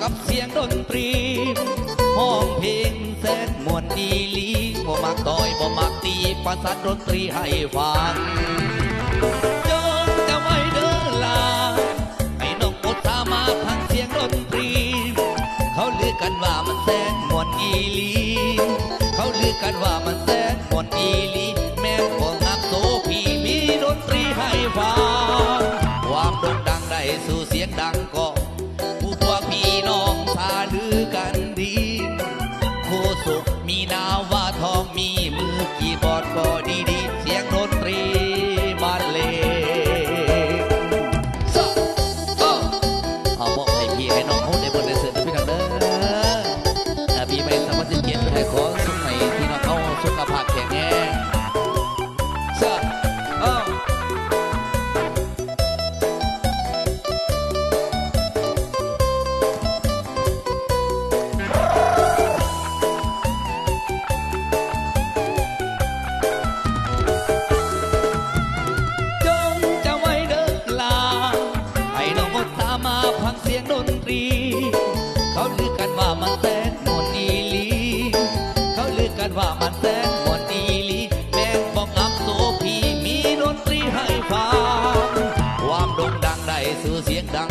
กับเสียงดนตรีห้องเพลงแสนมวนดีลีบ่มักต่อยบ่มักตีประสานดนตรีให้ฟังจงจำไว้เด้อลาให้น้องกดสามาพังเสียงดนตรีเขาลือกันว่ามันแสนมวนอีลีเขาลือกันว่ามันแสนมวนอีลีแม่บ่งามโสพีมีดนตรีให้ฟังความโด่งดังได้สู่เสียงดังก็ผู้พวกพี่น้องพาลือกันดีโคสุมีนาวว่าทองมีมือกีย์บอร์ดก็ดีๆเสียงดนตรีบรรเลงเอาบอกให้พี่ให้น้องเขาได้บนได้เสือพี่น้องเด้อปีใหม่2017ให้ขอสุขให้พี่น้องเขาสุขภาพแข็งแรงเสียงดนตรีเขาลือกันว่ามันแสนมวนอีลีเขาลือกันว่ามันแสนมวนอีลีแม่งบอกอับโสพีมีดนตรีให้ฟังความโด่งดังได้สู่เสียงดัง